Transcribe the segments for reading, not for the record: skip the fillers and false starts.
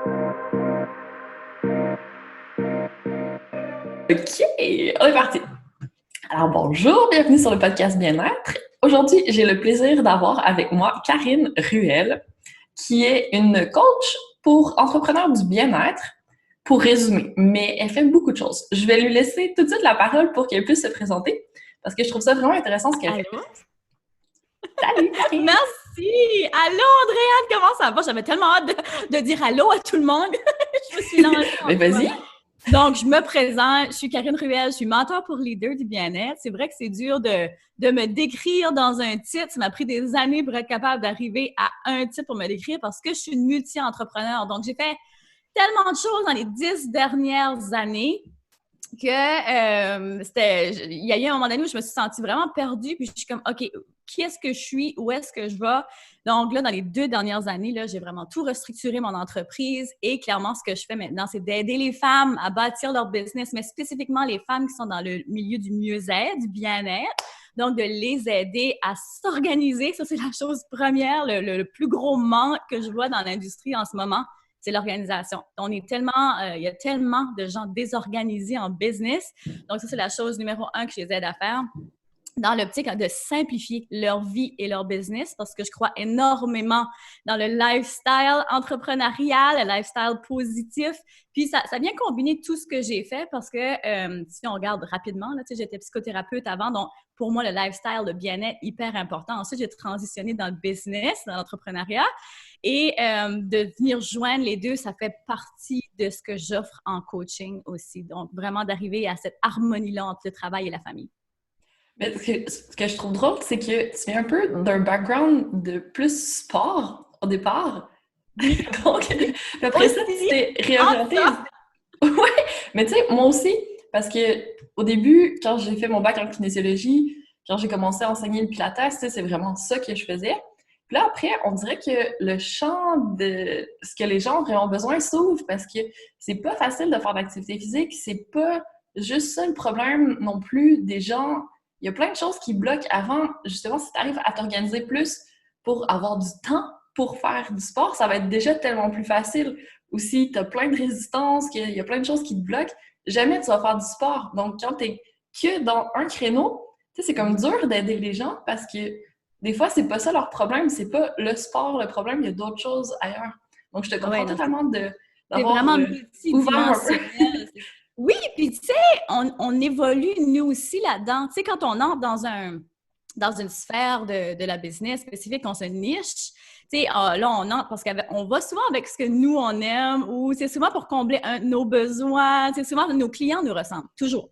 OK, on est parti. Alors bonjour, bienvenue sur le podcast Bien-être. Aujourd'hui, j'ai le plaisir d'avoir avec moi Karine Ruel, qui est une coach pour entrepreneurs du bien-être, pour résumer, mais elle fait beaucoup de choses. Je vais lui laisser tout de suite la parole pour qu'elle puisse se présenter, parce que je trouve ça vraiment intéressant ce qu'elle fait. Allô? Salut Karine! Merci! Allô, Andréane, comment ça va? J'avais tellement hâte de dire allô à tout le monde. Je me suis lancée en Mais vas-y! Donc, je me présente, je suis Karine Ruel, je suis mentor pour leader du bien-être. C'est vrai que c'est dur de me décrire dans un titre. Ça m'a pris des années pour être capable d'arriver à un titre pour me décrire parce que je suis une multi-entrepreneur. Donc, j'ai fait tellement de choses dans les 10 dernières années que il y a eu un moment donné où je me suis sentie vraiment perdue, puis je suis comme, OK, qui est-ce que je suis? Où est-ce que je vais? Donc là, dans les 2 dernières années, là, j'ai vraiment tout restructuré mon entreprise et clairement, ce que je fais maintenant, c'est d'aider les femmes à bâtir leur business, mais spécifiquement les femmes qui sont dans le milieu du mieux-être, du bien-être. Donc, de les aider à s'organiser. Ça, c'est la chose première, le plus gros manque que je vois dans l'industrie en ce moment. C'est l'organisation. On est tellement, il y a tellement de gens désorganisés en business. Donc, ça, c'est la chose numéro 1 que je les aide à faire dans l'optique de simplifier leur vie et leur business parce que je crois énormément dans le lifestyle entrepreneurial, le lifestyle positif. Puis, ça vient combiner tout ce que j'ai fait parce que si on regarde rapidement, là, j'étais psychothérapeute avant, donc pour moi, le lifestyle, le bien-être, hyper important. Ensuite, j'ai transitionné dans le business, dans l'entrepreneuriat. Et de venir joindre les deux, ça fait partie de ce que j'offre en coaching aussi. Donc, vraiment d'arriver à cette harmonie-là entre le travail et la famille. Mais ce que je trouve drôle, c'est que tu viens un peu d'un background de plus sport au départ. Donc, après ça, tu t'es réorienté. Ouais, mais tu sais, moi aussi, parce que au début, quand j'ai fait mon bac en kinésiologie, quand j'ai commencé à enseigner le pilates, tu sais, c'est vraiment ça que je faisais. Puis là, après, on dirait que le champ de ce que les gens ont vraiment besoin s'ouvre parce que c'est pas facile de faire d'activité physique, c'est pas juste ça le problème non plus des gens. Il y a plein de choses qui bloquent avant, justement, si tu arrives à t'organiser plus pour avoir du temps pour faire du sport, ça va être déjà tellement plus facile. Ou si tu as plein de résistances, qu'il y a plein de choses qui te bloquent, jamais tu vas faire du sport. Donc, quand tu es que dans un créneau, tu sais, c'est comme dur d'aider les gens parce que des fois, c'est pas ça leur problème, c'est pas le sport le problème, il y a d'autres choses ailleurs. Donc, je te comprends totalement d'avoir vraiment ouvert un peu. Oui, puis tu sais, on évolue nous aussi là-dedans. Tu sais, quand on entre dans une sphère de la business spécifique, on se niche. Tu sais, là, on entre parce qu'on va souvent avec ce que nous, on aime ou c'est souvent pour combler nos besoins. Tu sais, souvent, nos clients nous ressemblent, toujours.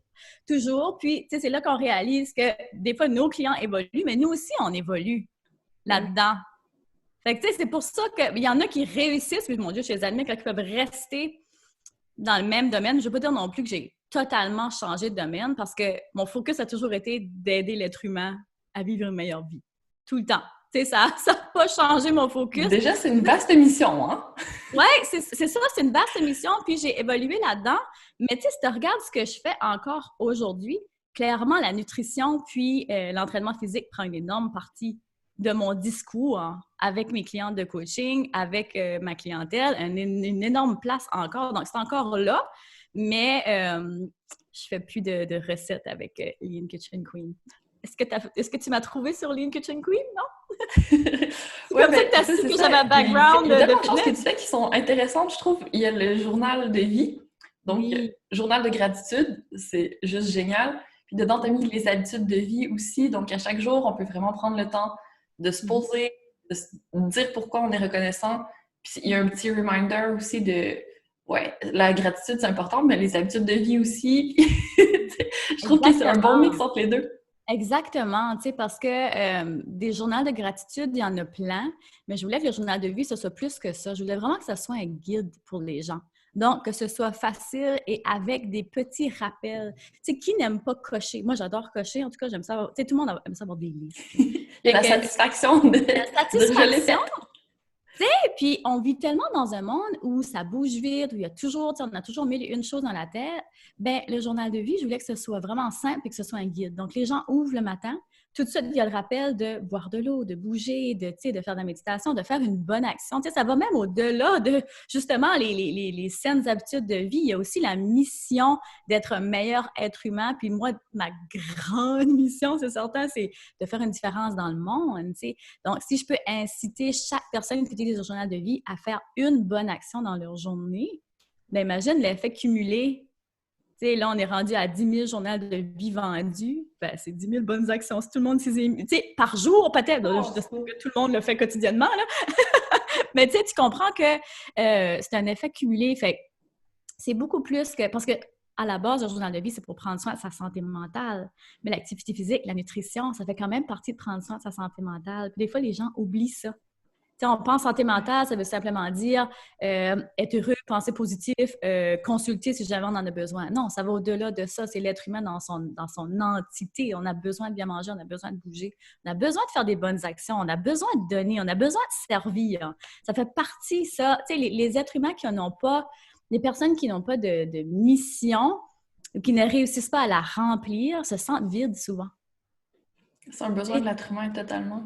Toujours. Puis, tu sais, c'est là qu'on réalise que des fois, nos clients évoluent, mais nous aussi, on évolue là-dedans. Fait que, tu sais, c'est pour ça qu'il y en a qui réussissent, puis mon Dieu, je les admets, quand ils peuvent rester dans le même domaine. Je ne veux pas dire non plus que j'ai totalement changé de domaine parce que mon focus a toujours été d'aider l'être humain à vivre une meilleure vie. Tout le temps. Tu sais, ça n'a pas changé mon focus. Déjà, c'est une vaste mission, hein? Oui, c'est ça, c'est une vaste mission, puis j'ai évolué là-dedans. Mais tu sais, si tu regardes ce que je fais encore aujourd'hui, clairement, la nutrition puis l'entraînement physique prend une énorme partie de mon discours avec mes clientes de coaching, avec ma clientèle, une énorme place encore. Donc, c'est encore là, mais je fais plus de recettes avec Lean Kitchen Queen. Est-ce que tu m'as trouvé sur Lean Kitchen Queen, non? C'est comme ça que tu as su que j'avais un background de fitness. Il y a tellement de choses que tu fais qui sont intéressantes, je trouve. Il y a le journal de vie, donc journal de gratitude, c'est juste génial. Puis dedans, tu as mis les habitudes de vie aussi, donc à chaque jour, on peut vraiment prendre le temps de se poser, de se dire pourquoi on est reconnaissant. Puis il y a un petit reminder aussi de, ouais, la gratitude, c'est important, mais les habitudes de vie aussi. Je trouve que c'est un bon mix entre les deux. Exactement, tu sais, parce que des journaux de gratitude, il y en a plein, mais je voulais que le journal de vie, ce soit plus que ça. Je voulais vraiment que ce soit un guide pour les gens. Donc, que ce soit facile et avec des petits rappels. Tu sais, qui n'aime pas cocher? Moi, j'adore cocher. En tout cas, j'aime ça. Tu sais, tout le monde aime ça avoir des listes. Il y a la satisfaction de je l'ai fait. Tu sais, puis on vit tellement dans un monde où ça bouge vite, où il y a toujours, on a toujours mille et une choses dans la tête. Bien, le journal de vie, je voulais que ce soit vraiment simple et que ce soit un guide. Donc, les gens ouvrent le matin, tout de suite, il y a le rappel de boire de l'eau, de bouger, de faire de la méditation, de faire une bonne action. Tu sais, ça va même au-delà de, justement, les saines habitudes de vie. Il y a aussi la mission d'être un meilleur être humain. Puis moi, ma grande mission, c'est certain, c'est de faire une différence dans le monde. Tu sais. Donc, si je peux inciter chaque personne qui utilise le journal de vie à faire une bonne action dans leur journée, bien, imagine l'effet cumulé. T'sais, là, on est rendu à 10 000 journaux de vie vendus. Ben, c'est 10 000 bonnes actions. Si tout le monde s'y est... par jour, peut-être. Je sais que tout le monde le fait quotidiennement, là. Mais tu comprends que c'est un effet cumulé. Fait c'est beaucoup plus que... Parce que à la base, le journal de vie, c'est pour prendre soin de sa santé mentale. Mais l'activité physique, la nutrition, ça fait quand même partie de prendre soin de sa santé mentale. Puis des fois, les gens oublient ça. T'sais, on pense santé mentale, ça veut simplement dire être heureux, penser positif, consulter si jamais on en a besoin. Non, ça va au-delà de ça. C'est l'être humain dans son entité. On a besoin de bien manger, on a besoin de bouger, on a besoin de faire des bonnes actions, on a besoin de donner, on a besoin de servir. Ça fait partie, ça. Tu sais, les êtres humains qui n'ont pas, les personnes qui n'ont pas de mission, qui ne réussissent pas à la remplir, se sentent vides souvent. C'est un besoin de l'être humain, totalement.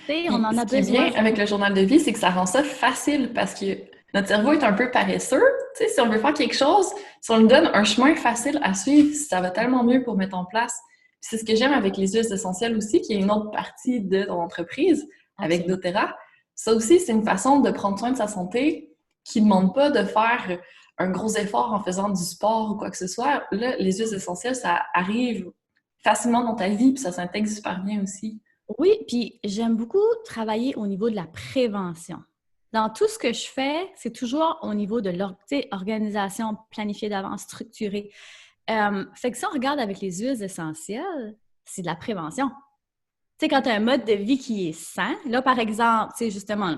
On en a besoin. Ce qui est bien avec le journal de vie, c'est que ça rend ça facile parce que notre cerveau est un peu paresseux. Tu sais, si on veut faire quelque chose, si on lui donne un chemin facile à suivre, ça va tellement mieux pour mettre en place. Puis c'est ce que j'aime avec les huiles essentielles aussi, qui est une autre partie de ton entreprise, avec doTERRA. Ça aussi, c'est une façon de prendre soin de sa santé qui ne demande pas de faire un gros effort en faisant du sport ou quoi que ce soit. Là, les huiles essentielles, ça arrive facilement dans ta vie, puis ça s'intègre super bien aussi. Oui, puis j'aime beaucoup travailler au niveau de la prévention. Dans tout ce que je fais, c'est toujours au niveau de l'organisation planifiée d'avance, structurée. Fait que si on regarde avec les huiles essentielles, c'est de la prévention. Tu sais, quand tu as un mode de vie qui est sain, là, par exemple, tu sais, justement,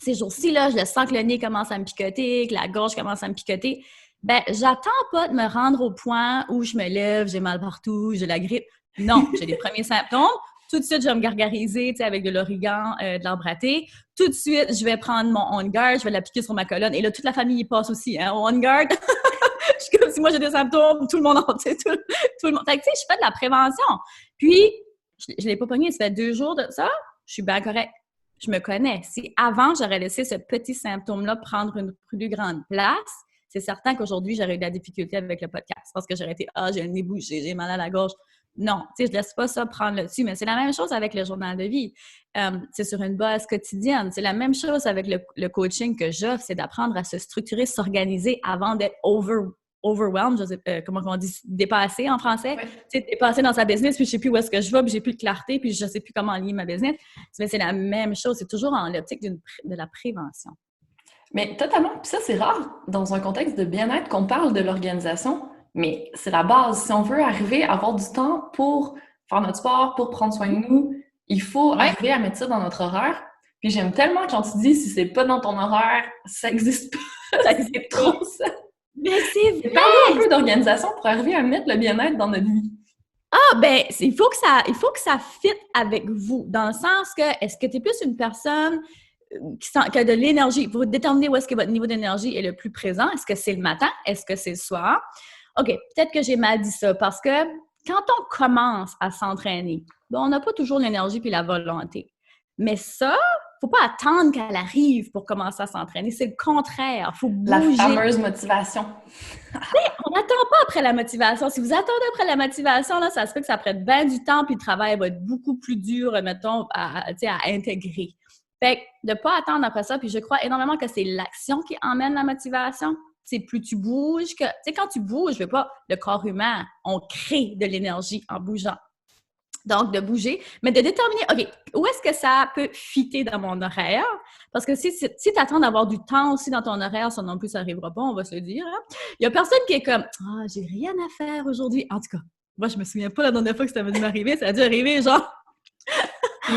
ces jours-ci, là, je sens que le nez commence à me picoter, que la gorge commence à me picoter, ben j'attends pas de me rendre au point où je me lève, j'ai mal partout, j'ai la grippe. Non, j'ai les premiers symptômes. Tout de suite, je vais me gargariser avec de l'origan, de l'arbre à thé. Tout de suite, je vais prendre mon On Guard, je vais l'appliquer sur ma colonne. Et là, toute la famille y passe aussi, hein, au On Guard. Je suis comme si moi, j'ai des symptômes, tout le monde en sait, tout le monde. Fait que, tu sais, je fais de la prévention. Puis, je ne l'ai pas pogné, ça fait 2 jours de ça, je suis bien correcte. Je me connais. Si avant, j'aurais laissé ce petit symptôme-là prendre une plus grande place, c'est certain qu'aujourd'hui, j'aurais eu de la difficulté avec le podcast parce que j'aurais été « Ah, j'ai le nez bouché, j'ai mal à la gorge ». Non, tu sais, je laisse pas ça prendre le dessus, mais c'est la même chose avec le journal de vie. C'est sur une base quotidienne. C'est la même chose avec le coaching que j'offre, c'est d'apprendre à se structurer, s'organiser avant d'être overwhelmed, je sais, comment on dit, dépassé en français. Ouais. Tu sais, dépassé dans sa business, puis je sais plus où est-ce que je vais, puis j'ai plus de clarté, puis je sais plus comment lier ma business. Mais c'est la même chose, c'est toujours en l'optique de la prévention. Mais totalement, puis ça, c'est rare dans un contexte de bien-être qu'on parle de l'organisation. Mais c'est la base. Si on veut arriver à avoir du temps pour faire notre sport, pour prendre soin de nous, il faut arriver à mettre ça dans notre horaire. Puis j'aime tellement quand tu dis si c'est pas dans ton horaire, ça existe pas. Ça existe trop, ça. Mais c'est vrai! Parle un peu d'organisation pour arriver à mettre le bien-être dans notre vie. Ah, ben, il faut que ça fitte avec vous. Dans le sens que, est-ce que tu es plus une personne qui a de l'énergie? Pour déterminer où est-ce que votre niveau d'énergie est le plus présent. Est-ce que c'est le matin? Est-ce que c'est le soir? OK, peut-être que j'ai mal dit ça parce que quand on commence à s'entraîner, ben, on n'a pas toujours l'énergie puis la volonté. Mais ça, faut pas attendre qu'elle arrive pour commencer à s'entraîner. C'est le contraire. Il faut bouger. La fameuse motivation. On n'attend pas après la motivation. Si vous attendez après la motivation, là, ça se fait que ça prenne bien du temps puis le travail va être beaucoup plus dur, mettons, à intégrer. Fait que de ne pas attendre après ça, puis je crois énormément que c'est l'action qui emmène la motivation. C'est plus tu bouges que... Tu sais, quand tu bouges, je veux pas... Le corps humain, on crée de l'énergie en bougeant. Donc, de bouger, mais de déterminer, OK, où est-ce que ça peut fitter dans mon horaire? Parce que si tu attends d'avoir du temps aussi dans ton horaire, ça non plus, ça n'arrivera pas, on va se le dire. Hein? Il y a personne qui est comme « Ah, j'ai rien à faire aujourd'hui. » En tout cas, moi, je me souviens pas la dernière fois que ça m'a dû m'arriver. Ça a dû arriver, genre...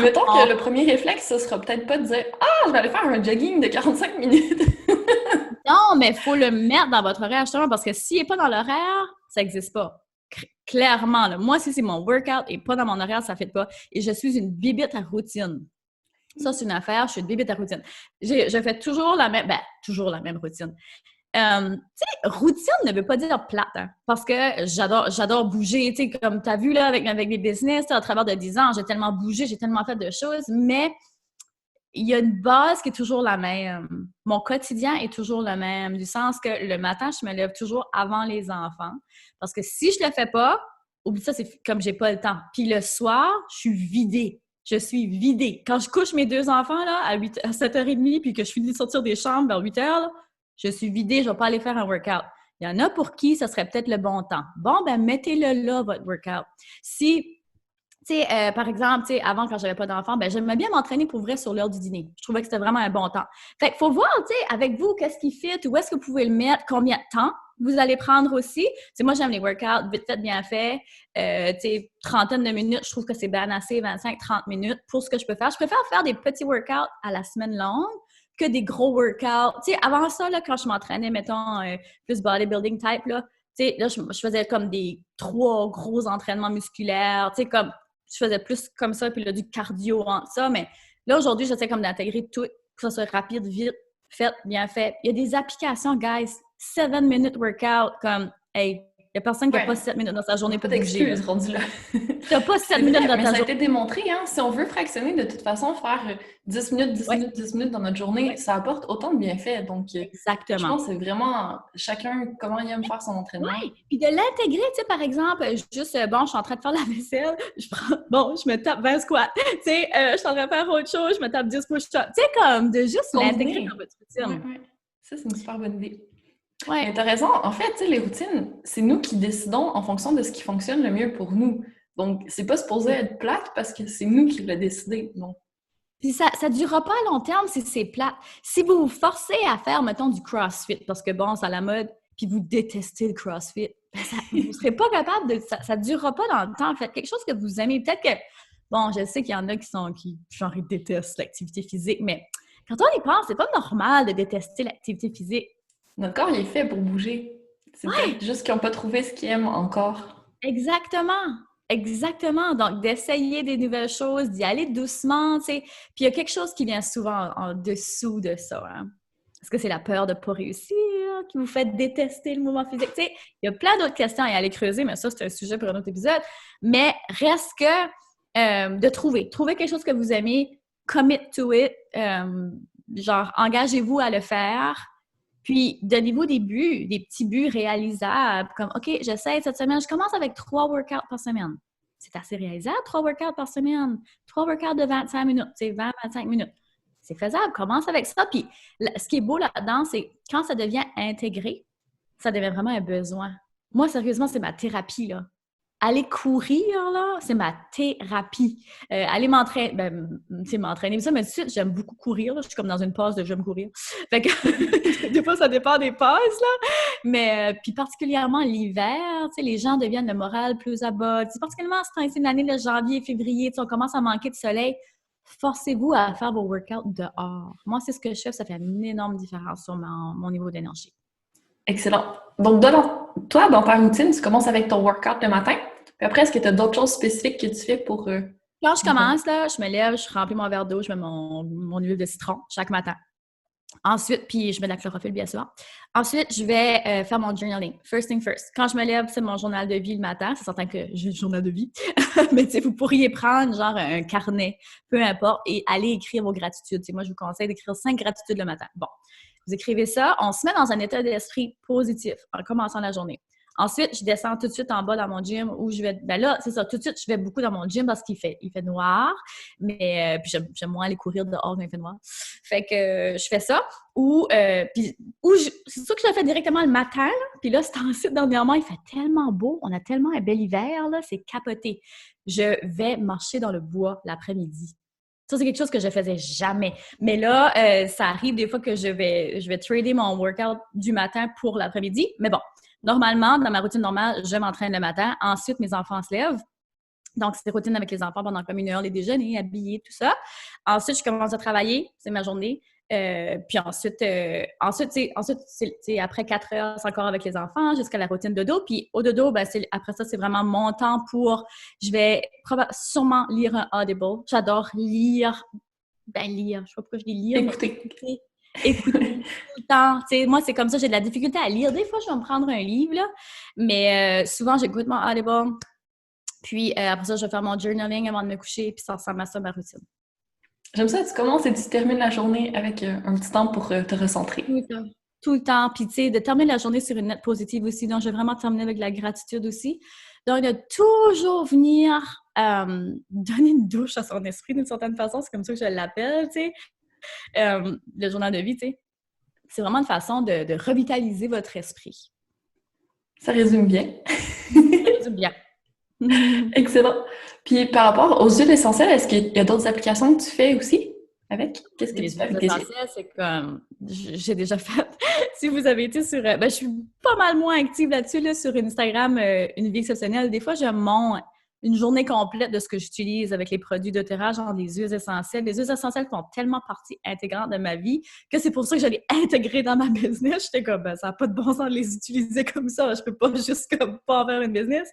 Mettons que le premier réflexe, ce sera peut-être pas de dire « Ah, je vais aller faire un jogging de 45 minutes. » Non, mais il faut le mettre dans votre horaire, justement, parce que s'il n'est pas dans l'horaire, ça n'existe pas. Clairement, là. Moi, si c'est mon workout et pas dans mon horaire, ça ne fait pas. Et je suis une bibite à routine. Ça, c'est une affaire, je suis une bibite à routine. Je fais toujours la même routine. Tu sais, routine ne veut pas dire plate, hein, parce que j'adore bouger, tu sais, comme tu as vu là avec mes business, à travers de 10 ans, j'ai tellement bougé, j'ai tellement fait de choses, mais il y a une base qui est toujours la même. Mon quotidien est toujours le même, du sens que le matin, je me lève toujours avant les enfants, parce que si je le fais pas, oublie ça, c'est comme j'ai pas le temps. Puis le soir, je suis vidée. Je suis vidée. Quand je couche mes 2 enfants là, à 7h30, puis que je finis de sortir des chambres vers 8h, là, je suis vidée, je vais pas aller faire un workout. Il y en a pour qui ça serait peut-être le bon temps. Bon, ben mettez-le là, votre workout. Si tu sais, par exemple, tu sais, avant, quand j'avais pas d'enfant, ben j'aimais bien m'entraîner pour vrai sur l'heure du dîner. Je trouvais que c'était vraiment un bon temps. Fait qu'il faut voir, tu sais, avec vous, qu'est-ce qui fit, où est-ce que vous pouvez le mettre, combien de temps vous allez prendre aussi. Tu sais, moi, j'aime les workouts vite fait, bien fait. Tu sais, trentaine de minutes, je trouve que c'est bien assez, 25-30 minutes pour ce que je peux faire. Je préfère faire des petits workouts à la semaine longue que des gros workouts. Tu sais, avant ça, là, quand je m'entraînais, mettons, plus bodybuilding type, là, tu sais, là, je faisais comme des 3 gros entraînements musculaires, tu sais, comme je faisais plus comme ça, puis là, du cardio en ça. Mais là, aujourd'hui, j'essaie comme d'intégrer tout, que ça soit rapide, vite, fait, bien fait. Il y a des applications, guys, 7-minute workout, comme, hey, il n'y a personne qui n'a pas 7 minutes dans sa journée pour bouger. Pas d'excuse rendu là. Tu n'as pas 7 C'est minutes vrai, dans mais ta ça a journée. été démontré, hein. Si on veut fractionner, de toute façon, faire 10 minutes, 10 Ouais, minutes, 10 minutes dans notre journée, ouais, ça apporte autant de bienfaits. Donc, je exactement. pense que c'est vraiment chacun comment il aime faire son entraînement. Oui, puis de l'intégrer, tu sais, par exemple, juste, bon, je suis en train de faire la vaisselle, je me tape 20 squats, tu sais, je suis en train de faire autre chose, je me tape 10 push-ups, tu sais, comme de juste l'intégrer Combiner. dans votre Oui, routine. oui. Ça, c'est une super bonne idée. Ouais, Mais t'as raison, en fait, tu sais, les routines, c'est nous qui décidons en fonction de ce qui fonctionne le mieux pour nous. Donc, c'est pas supposé oui. être plate parce que c'est nous qui l'avons décidé. Donc, Puis ça ne durera pas à long terme si c'est plate. Si vous vous forcez à faire, mettons, du CrossFit, parce que bon, c'est à la mode, puis vous détestez le CrossFit, ben vous ne serez pas capable de... Ça ne durera pas dans le temps. Faites quelque chose que vous aimez. Peut-être que... Bon, je sais qu'il y en a qui genre, ils détestent l'activité physique, mais quand on y pense, c'est pas normal de détester l'activité physique. notre corps, il est fait pour bouger. C'est Ouais, peut-être juste qu'ils n'ont pas trouvé ce qu'ils aiment encore. exactement. Exactement. Donc, d'essayer des nouvelles choses, d'y aller doucement, tu sais. Puis il y a quelque chose qui vient souvent en dessous de ça, hein. Est-ce que c'est la peur de ne pas réussir qui vous fait détester le mouvement physique? Tu sais, il y a plein d'autres questions à y aller creuser, mais ça, c'est un sujet pour un autre épisode. Mais reste que de trouver quelque chose que vous aimez, commit to it, genre engagez-vous à le faire, puis donnez-vous des buts, des petits buts réalisables, comme OK, j'essaie cette semaine, je commence avec 3 workouts par semaine. C'est assez réalisable, 3 workouts par semaine, 3 workouts de 25 minutes, c'est 20-25 minutes. C'est faisable, commence avec ça. Puis ce qui est beau là-dedans, c'est quand ça devient intégré, ça devient vraiment un besoin. Moi, sérieusement, c'est ma thérapie, là. Aller courir, là, c'est ma thérapie. Aller m'entraîner, tu sais, m'entraîner, ça, mais tout de suite, j'aime beaucoup courir, là. Je suis comme dans une passe de j'aime courir. Fait que, des fois, ça dépend des passes, là. Mais, puis particulièrement l'hiver, tu sais, les gens deviennent le moral plus à bas. C'est particulièrement ce temps-ci de l'année, le janvier, février, tu sais, on commence à manquer de soleil. Forcez-vous à faire vos workouts dehors. Moi, c'est ce que je fais, ça fait une énorme différence sur mon niveau d'énergie. Excellent. Donc, toi, dans ta routine, tu commences avec ton workout le matin. Puis après, est-ce que tu as d'autres choses spécifiques que tu fais pour... Quand je commence, là, je me lève, je remplis mon verre d'eau, je mets mon huile de citron chaque matin. Ensuite, puis je mets de la chlorophylle, bien sûr. Ensuite, je vais faire mon journaling. First thing first. Quand je me lève, c'est mon journal de vie le matin. C'est certain que j'ai un journal de vie. Mais tu sais, vous pourriez prendre genre un carnet, peu importe, et aller écrire vos gratitudes. Moi, je vous conseille d'écrire 5 gratitudes le matin. Bon, vous écrivez ça. On se met dans un état d'esprit positif en commençant la journée. Ensuite, je descends tout de suite en bas dans mon gym où je vais... Ben là, c'est ça, tout de suite, je vais beaucoup dans mon gym parce qu'il fait noir. Mais puis j'aime moins aller courir dehors quand il fait noir. Fait que je fais ça. C'est sûr que je le fais directement le matin. Là. Puis là, c'est ensuite, dernièrement, il fait tellement beau. On a tellement un bel hiver, là, c'est capoté. Je vais marcher dans le bois l'après-midi. Ça, c'est quelque chose que je faisais jamais. Mais là, ça arrive des fois que je vais trader mon workout du matin pour l'après-midi. Mais bon, normalement, dans ma routine normale, je m'entraîne le matin. Ensuite, mes enfants se lèvent. Donc, c'est routine avec les enfants pendant comme 1 heure, les déjeuners, habillés, tout ça. Ensuite, je commence à travailler. C'est ma journée. Puis ensuite, c'est après 4 heures, c'est encore avec les enfants jusqu'à la routine dodo. Puis au dodo, après ça, c'est vraiment mon temps pour... Je vais sûrement lire un Audible. J'adore lire. Lire. Je sais pas pourquoi je dis lire, mais écouter? écouter tout le temps. Tu sais, moi, c'est comme ça, j'ai de la difficulté à lire. Des fois, je vais me prendre un livre, là, mais souvent, j'écoute mon Audible. Puis après ça, je vais faire mon journaling avant de me coucher, puis ça ressemble à ça, ma routine. J'aime ça, tu commences et tu termines la journée avec un petit temps pour te recentrer. Tout le temps. Tout le temps. Puis, tu sais, de terminer la journée sur une note positive aussi. Donc, je vais vraiment terminer avec la gratitude aussi. Donc, de toujours venir donner une douche à son esprit d'une certaine façon. C'est comme ça que je l'appelle, tu sais. Le journal de vie, tu sais. C'est vraiment une façon de revitaliser votre esprit. Ça résume bien. Ça résume bien. Excellent. Puis par rapport aux huiles essentielles, est-ce qu'il y a d'autres applications que tu fais aussi avec? Qu'est-ce que tu fais avec tes huiles? C'est comme j'ai déjà fait. Si vous avez été sur je suis pas mal moins active là-dessus là, sur Instagram, une vie exceptionnelle. Des fois, je montre une journée complète de ce que j'utilise avec les produits doTERRA, genre des huiles essentielles. Les huiles essentielles font tellement partie intégrante de ma vie que c'est pour ça que je l'ai intégré dans ma business. J'étais comme, ça n'a pas de bon sens de les utiliser comme ça. Je peux pas juste comme pas en faire une business,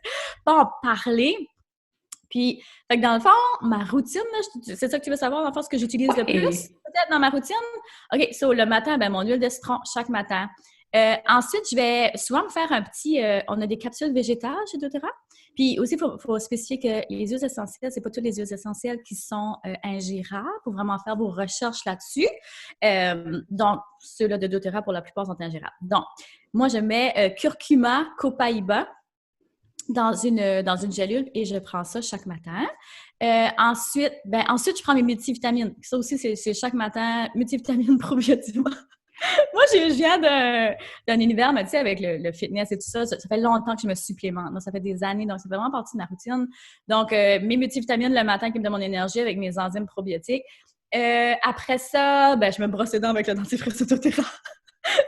pas en parler. Puis, fait que dans le fond, ma routine, là, c'est ça que tu veux savoir, dans le fond, ce que j'utilise le plus, peut-être dans ma routine? OK, le matin, mon huile de citron chaque matin. Ensuite, je vais souvent me faire un petit... on a des capsules végétales chez doTERRA. Puis aussi, il faut spécifier que les huiles essentielles, c'est pas toutes les huiles essentielles qui sont ingérables. Il faut vraiment faire vos recherches là-dessus. Donc, ceux-là de doTERRA, pour la plupart, sont ingérables. Donc, moi, je mets curcuma, copaïba dans une gélule et je prends ça chaque matin. Ensuite, je prends mes multivitamines. Ça aussi, c'est chaque matin, multivitamines probiotiquement. Moi, je viens d'un univers, mais tu sais, avec le fitness et tout ça, ça fait longtemps que je me supplémente. Moi, ça fait des années, donc ça fait vraiment partie de ma routine. Donc, mes multivitamines le matin qui me donnent mon énergie avec mes enzymes probiotiques. Après ça, je me brosse les dents avec le dentifrice doTERRA.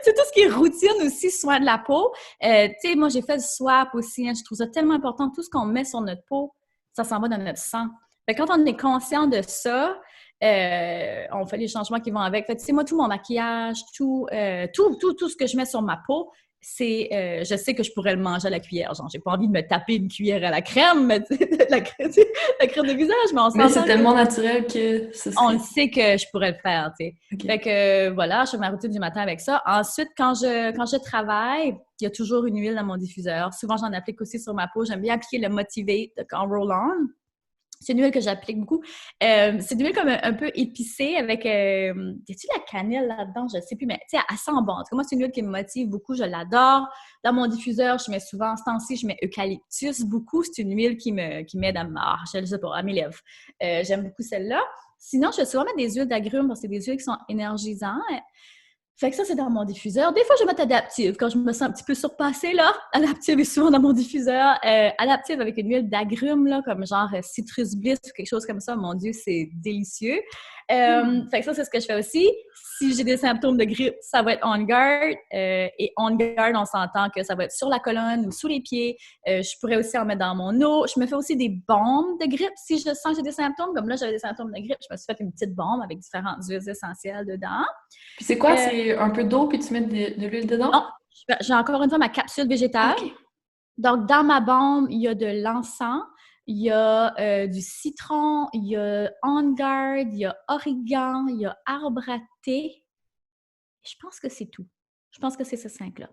C'est tout ce qui est routine aussi, soin de la peau. Tu sais, moi, j'ai fait le swap aussi. Hein, je trouve ça tellement important. Tout ce qu'on met sur notre peau, ça s'en va dans notre sang. Fait que quand on est conscient de ça, on fait les changements qui vont avec. Fait que, tu sais, moi, tout mon maquillage, tout ce que je mets sur ma peau, je sais que je pourrais le manger à la cuillère. Genre, j'ai pas envie de me taper une cuillère à la crème, mais la crème de visage, mais c'est tellement naturel que ce serait... On le sait que je pourrais le faire, tu sais. Okay. Fait que, voilà, je fais ma routine du matin avec ça. Ensuite, quand je travaille, il y a toujours une huile dans mon diffuseur. Souvent, j'en applique aussi sur ma peau. J'aime bien appliquer le Motivate de Roll-On. C'est une huile que j'applique beaucoup. C'est une huile comme un peu épicée avec... y a-t-il de la cannelle là-dedans? Je ne sais plus, mais tu sais, elle sent bon. En tout cas, moi, c'est une huile qui me motive beaucoup. Je l'adore. Dans mon diffuseur, je mets souvent, ce temps-ci, je mets eucalyptus beaucoup. C'est une huile qui m'aide à mes lèvres. J'aime beaucoup celle-là. Sinon, je vais souvent mettre des huiles d'agrumes parce que c'est des huiles qui sont énergisantes. Fait que ça, c'est dans mon diffuseur. Des fois, je vais mettre Adaptive quand je me sens un petit peu surpassée, là. Adaptive est souvent dans mon diffuseur. Adaptive avec une huile d'agrumes, là, comme genre Citrus Bliss ou quelque chose comme ça. Mon Dieu, c'est délicieux. Fait que ça, c'est ce que je fais aussi. Si j'ai des symptômes de grippe, ça va être On Guard. Et On Guard, on s'entend que ça va être sur la colonne ou sous les pieds. Je pourrais aussi en mettre dans mon eau. Je me fais aussi des bombes de grippe si je sens que j'ai des symptômes. Comme là, j'avais des symptômes de grippe. Je me suis fait une petite bombe avec différentes huiles essentielles dedans. Puis c'est quoi? C'est un peu d'eau puis tu mets de l'huile dedans? Non, j'ai encore une fois ma capsule végétale. Okay. Donc, dans ma bombe, il y a de l'encens, il y a du citron, il y a On Guard, il y a origan, il y a arbre à thé. Je pense que c'est tout. Je pense que c'est ces 5-là.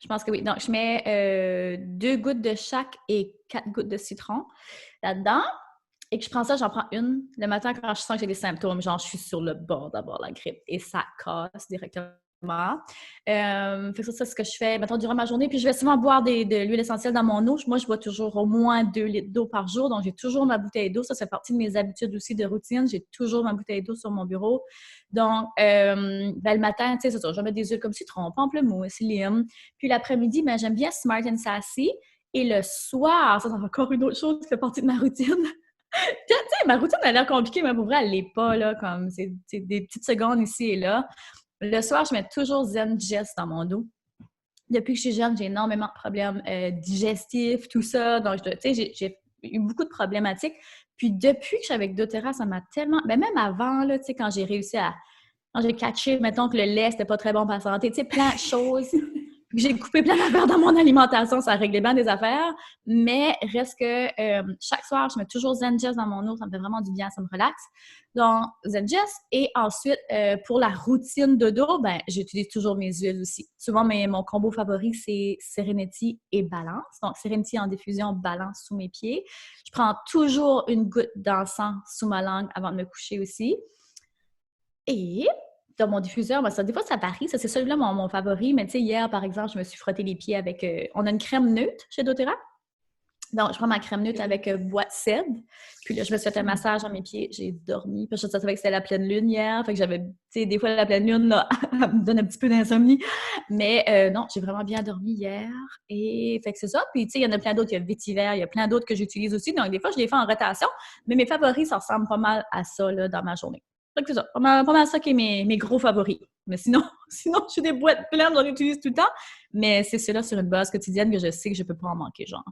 Je pense que oui. Donc, je mets 2 gouttes de chaque et 4 gouttes de citron là-dedans. Et que je prends ça, j'en prends une le matin quand je sens que j'ai des symptômes, genre je suis sur le bord d'avoir la grippe et ça casse directement. Fait que ça, c'est ce que je fais, mettons, durant ma journée. Puis je vais souvent boire de l'huile essentielle dans mon eau. Moi, je bois toujours au moins 2 litres d'eau par jour. Donc, j'ai toujours ma bouteille d'eau. Ça fait partie de mes habitudes aussi de routine. J'ai toujours ma bouteille d'eau sur mon bureau. Donc, le matin, tu sais, c'est ça. Je vais mettre des huiles comme citron, pamplemousse, lime. Puis l'après-midi, j'aime bien Smart and Sassy. Et le soir, ça c'est encore une autre chose qui fait partie de ma routine. Tu sais, ma routine a l'air compliquée, mais pour vrai, elle l'est pas, là, comme c'est des petites secondes ici et là. Le soir, je mets toujours Zen Digest dans mon dos. Depuis que je suis jeune, j'ai énormément de problèmes digestifs, tout ça. Donc, tu sais, j'ai eu beaucoup de problématiques. Puis, depuis que je suis avec doTERRA, ça m'a tellement... même avant, là, tu sais, quand j'ai réussi à... Quand j'ai catché, mettons, que le lait, c'était pas très bon pour la santé, tu sais, plein de choses. J'ai coupé plein d'affaires dans mon alimentation, ça a réglé bien des affaires, mais reste que chaque soir, je mets toujours ZenJess dans mon eau, ça me fait vraiment du bien, ça me relaxe. Donc, ZenJess. Et ensuite, pour la routine de dos, ben, j'utilise toujours mes huiles aussi. Souvent, mon combo favori, c'est Serenity et Balance. Donc, Serenity en diffusion, Balance sous mes pieds. Je prends toujours une goutte d'encens sous ma langue avant de me coucher aussi. Et dans mon diffuseur, ben ça, des fois, ça varie. Ça, c'est celui-là mon favori. Mais tu sais, hier, par exemple, je me suis frotté les pieds avec... on a une crème neutre chez doTERRA. Donc, je prends ma crème neutre avec bois de cèdre. Puis là, je me suis fait un massage dans mes pieds. J'ai dormi. Puis je savais que c'était la pleine lune hier. Fait que j'avais... Tu sais, des fois, la pleine lune, là, elle me donne un petit peu d'insomnie. Mais non, j'ai vraiment bien dormi hier. Et fait que c'est ça. Puis tu sais, il y en a plein d'autres. Il y a Vétiver. Il y a plein d'autres que j'utilise aussi. Donc, des fois, je les fais en rotation. Mais mes favoris, ça ressemble pas mal à ça, là, dans ma journée. Donc, c'est ça. Pas mal ça qui est mes gros favoris. Mais sinon, j'ai des boîtes pleines, j'en utilise tout le temps. Mais c'est ceux-là sur une base quotidienne que je sais que je peux pas en manquer, genre.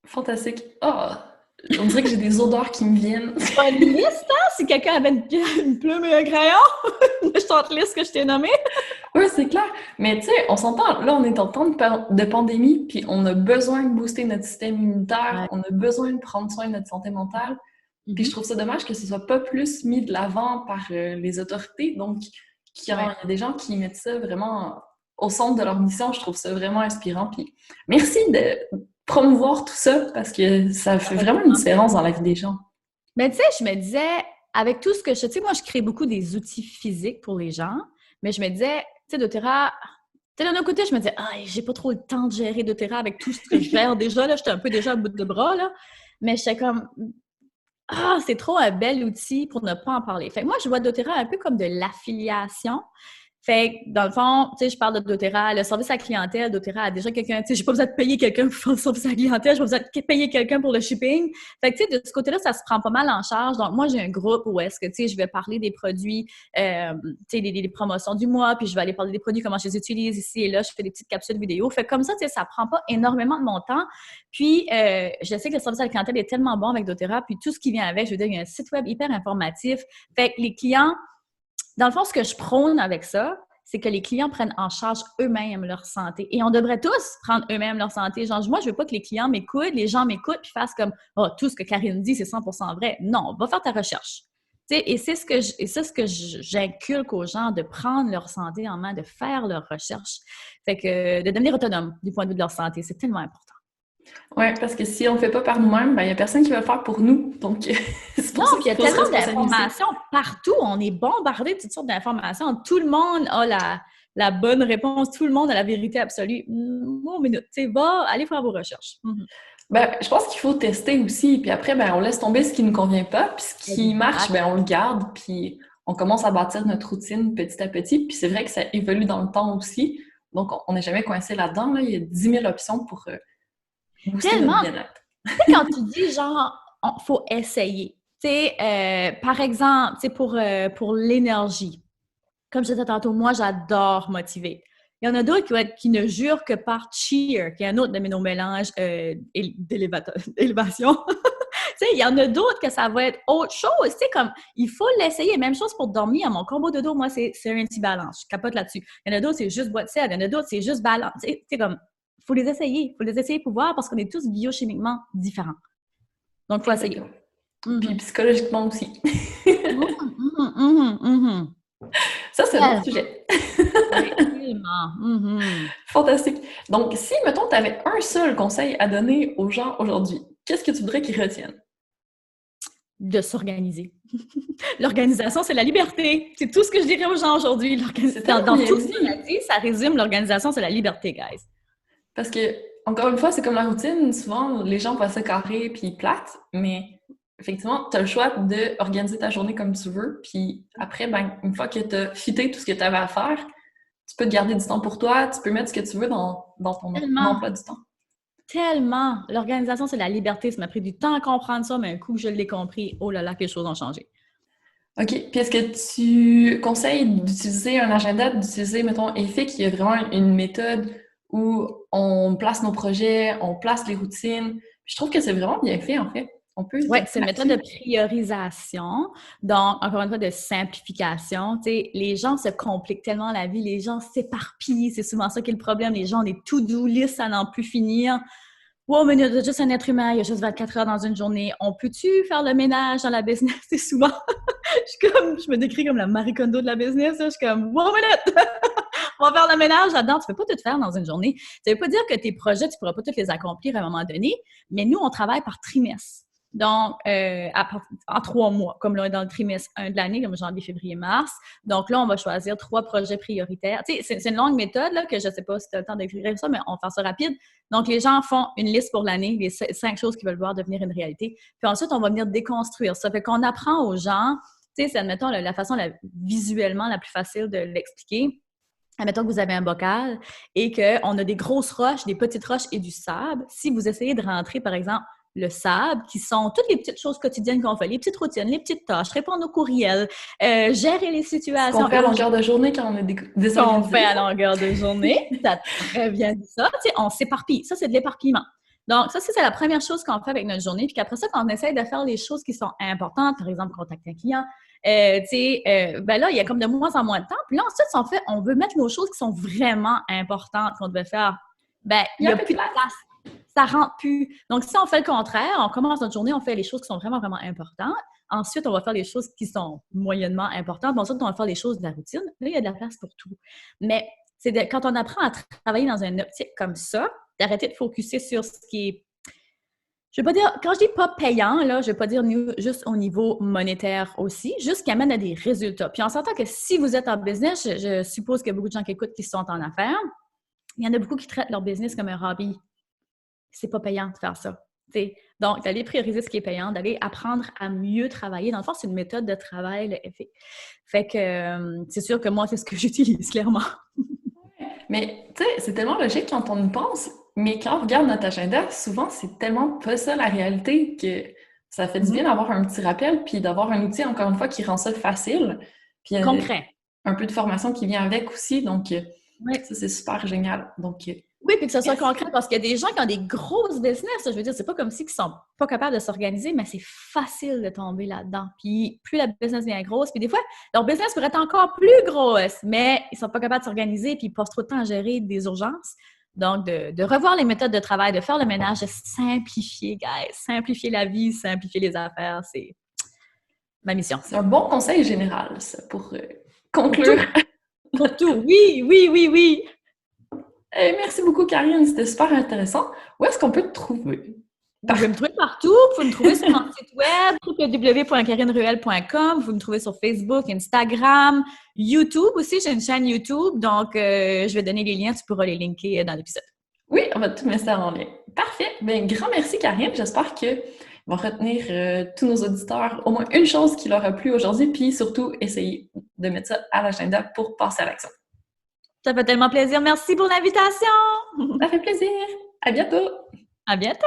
Fantastique. Oh, on dirait que j'ai des odeurs qui me viennent. Bonne liste, hein? Si quelqu'un avait une plume et un crayon, je short liste que je t'ai nommée. Oui, c'est clair. Mais tu sais, on s'entend, là, on est en temps de pandémie, puis on a besoin de booster notre système immunitaire, on a besoin de prendre soin de notre santé mentale. Puis je trouve ça dommage que ce soit pas plus mis de l'avant par les autorités. Donc, il y a des gens qui mettent ça vraiment au centre de leur mission. Je trouve ça vraiment inspirant. Puis merci de promouvoir tout ça parce que ça fait vraiment une différence dans la vie des gens. Mais tu sais, je me disais, avec tout ce que tu sais, moi, je crée beaucoup des outils physiques pour les gens, mais je me disais, tu sais, doTERRA, tu sais, d'un autre côté, je me disais, j'ai pas trop le temps de gérer doTERRA avec tout ce que je gère déjà, là, j'étais un peu déjà à bout de bras, là, mais j'étais comme, c'est trop un bel outil pour ne pas en parler. Fait que moi, je vois doTERRA un peu comme de l'affiliation. Fait que, dans le fond, tu sais, je parle de doTERRA, le service à la clientèle, doTERRA a déjà quelqu'un, tu sais, j'ai pas besoin de payer quelqu'un pour faire le service à la clientèle, j'ai pas besoin de payer quelqu'un pour le shipping. Fait que, tu sais, de ce côté-là, ça se prend pas mal en charge. Donc, moi, j'ai un groupe où est-ce que, tu sais, je vais parler des produits, tu sais, des promotions du mois, puis je vais aller parler des produits, comment je les utilise ici et là, je fais des petites capsules vidéo. Fait que comme ça, tu sais, ça prend pas énormément de mon temps. Puis, je sais que le service à la clientèle est tellement bon avec doTERRA, puis tout ce qui vient avec, je veux dire, il y a un site web hyper informatif. Fait que les clients, dans le fond, ce que je prône avec ça, c'est que les clients prennent en charge eux-mêmes leur santé. Et on devrait tous prendre eux-mêmes leur santé. Genre, moi, je veux pas que les clients m'écoutent, les gens m'écoutent puis fassent comme « Oh, tout ce que Karine dit, c'est 100% vrai. » Non, va faire ta recherche. Tu sais, et c'est ce que j'inculque aux gens, de prendre leur santé en main, de faire leur recherche. Fait que de devenir autonome du point de vue de leur santé, c'est tellement important. Oui, parce que si on ne fait pas par nous-mêmes, il n'y a personne qui va le faire pour nous. Donc, c'est pour ça qu'il y a tellement d'informations partout. On est bombardé de toutes sortes d'informations. Tout le monde a la bonne réponse. Tout le monde a la vérité absolue. Bon, minute, tu sais, allez faire vos recherches. Ben, je pense qu'il faut tester aussi. Puis après, ben, on laisse tomber ce qui ne nous convient pas. Puis ce qui marche, ben, on le garde. Puis on commence à bâtir notre routine petit à petit. Puis c'est vrai que ça évolue dans le temps aussi. Donc, on n'est jamais coincé là-dedans. Là. Il y a 10 000 options pour booster notre bien-être. Tu sais, quand tu dis genre, faut essayer. Tu sais, par exemple, tu sais, pour l'énergie. Comme je disais tantôt, moi, j'adore motiver. Il y en a d'autres qui ne jurent que par cheer, qui est un autre de nos mélanges d'élévation. Tu sais, il y en a d'autres que ça va être autre chose. Tu sais, comme, il faut l'essayer. Même chose pour dormir. Mon combo de dos, moi, c'est Serenity Balance. Je capote là-dessus. Il y en a d'autres, c'est juste bois de cèdre. Il y en a d'autres, c'est juste balance. Tu sais, comme, il faut les essayer. Il faut les essayer pour voir parce qu'on est tous biochimiquement différents. Donc, il faut essayer. Puis psychologiquement aussi. Ça, c'est un autre sujet. Fantastique. Donc, si, mettons, tu avais un seul conseil à donner aux gens aujourd'hui, qu'est-ce que tu voudrais qu'ils retiennent? De s'organiser. L'organisation, c'est la liberté. C'est tout ce que je dirais aux gens aujourd'hui. Dans tout ce qu'on a dit, ça résume l'organisation, c'est la liberté, guys. Parce que, encore une fois, c'est comme la routine. Souvent, les gens voient ça carré puis plates, mais effectivement, tu as le choix d'organiser ta journée comme tu veux. Puis après, ben, une fois que tu as fité tout ce que tu avais à faire, tu peux te garder du temps pour toi, tu peux mettre ce que tu veux dans ton emploi du temps. Tellement! L'organisation, c'est la liberté. Ça m'a pris du temps à comprendre ça, mais un coup que je l'ai compris, oh là là, que les choses ont changé. OK. Puis est-ce que tu conseilles d'utiliser un agenda, d'utiliser, mettons, Effic, qui a vraiment une méthode où on place nos projets, on place les routines. Je trouve que c'est vraiment bien fait, en fait. On peut... Oui, c'est une méthode de priorisation. Donc, encore une fois, de simplification. Tu sais, les gens se compliquent tellement la vie, les gens s'éparpillent. C'est souvent ça qui est le problème. Les gens ont des to-do lists à n'en plus finir. Wow, mais il y a juste un être humain, il y a juste 24 heures dans une journée. On peut-tu faire le ménage dans la business? C'est souvent... je me décris comme la Marie Kondo de la business. Je suis comme, wow, minute! On va faire le ménage là-dedans. Tu ne peux pas tout faire dans une journée. Ça ne veut pas dire que tes projets, tu ne pourras pas tous les accomplir à un moment donné, mais nous, on travaille par trimestre. Donc, en 3 mois, comme là, dans le trimestre 1 de l'année, comme janvier, février, mars. Donc là, on va choisir 3 projets prioritaires. Tu sais, c'est une longue méthode, là, que je ne sais pas si tu as le temps d'écrire ça, mais on va faire ça rapide. Donc, les gens font une liste pour l'année, les 5 choses qu'ils veulent voir devenir une réalité. Puis ensuite, on va venir déconstruire ça. Fait qu'on apprend aux gens, tu sais, c'est, admettons, la façon visuellement la plus facile de l'expliquer. Admettons que vous avez un bocal et qu'on a des grosses roches, des petites roches et du sable. Si vous essayez de rentrer, par exemple, le sable, qui sont toutes les petites choses quotidiennes qu'on fait, les petites routines, les petites tâches, répondre aux courriels, gérer les situations. Ce qu'on fait à longueur de journée quand on est désorganisé. Ce qu'on fait à longueur de journée, ça très bien dit ça. Tu sais, on s'éparpille. Ça, c'est de l'éparpillement. Donc, ça, c'est la première chose qu'on fait avec notre journée. Puis qu'après ça, quand on essaye de faire les choses qui sont importantes, par exemple, contacter un client, ben là, il y a comme de moins en moins de temps. Puis là, ensuite, on veut mettre nos choses qui sont vraiment importantes qu'on devait faire. Ben, il n'y a plus de place. Ça rentre plus. Donc, si on fait le contraire, on commence notre journée, on fait les choses qui sont vraiment, vraiment importantes. Ensuite, on va faire les choses qui sont moyennement importantes. Ensuite, on va faire les choses de la routine. Là, il y a de la place pour tout. Mais quand on apprend à travailler dans une optique comme ça, d'arrêter de focusser sur ce qui est... Je ne veux pas dire... Quand je dis pas payant, là, je ne veux pas dire juste au niveau monétaire aussi, juste qui amène à des résultats. Puis on s'entend que si vous êtes en business, je suppose qu'il y a beaucoup de gens qui écoutent qui sont en affaires, il y en a beaucoup qui traitent leur business comme un hobby. C'est pas payant de faire ça. T'sais. Donc, d'aller prioriser ce qui est payant, d'aller apprendre à mieux travailler. Dans le fond, c'est une méthode de travail, le FA. Fait que c'est sûr que moi, c'est ce que j'utilise, clairement. Mais, tu sais, c'est tellement logique quand on y pense, mais quand on regarde notre agenda, souvent, c'est tellement pas ça la réalité que ça fait du bien d'avoir un petit rappel, puis d'avoir un outil, encore une fois, qui rend ça facile. Puis concret. Un peu de formation qui vient avec aussi, donc ça, c'est super génial. Donc, oui, puis que ça soit concret, parce qu'il y a des gens qui ont des grosses business, je veux dire, c'est pas comme si ils sont pas capables de s'organiser, mais c'est facile de tomber là-dedans. Puis plus la business devient grosse, puis des fois, leur business pourrait être encore plus grosse, mais ils sont pas capables de s'organiser, puis ils passent trop de temps à gérer des urgences. Donc, de revoir les méthodes de travail, de faire le ménage, de simplifier, guys, simplifier la vie, simplifier les affaires, c'est ma mission. C'est un bon conseil général, ça, pour conclure. Pour tout, oui! Merci beaucoup, Karine. C'était super intéressant. Où est-ce qu'on peut te trouver? Vous pouvez me trouver partout. Vous pouvez me trouver sur mon site web, www.karineruel.com. Vous pouvez me trouver sur Facebook, Instagram, YouTube aussi. J'ai une chaîne YouTube. Donc, je vais donner les liens. Tu pourras les linker dans l'épisode. Oui, on va tout mettre ça en lien. Parfait. Bien, grand merci, Karine. J'espère qu'ils vont retenir tous nos auditeurs au moins une chose qui leur a plu aujourd'hui, puis surtout, essayer de mettre ça à l'agenda pour passer à l'action. Ça fait tellement plaisir. Merci pour l'invitation. Ça fait plaisir. À bientôt. À bientôt.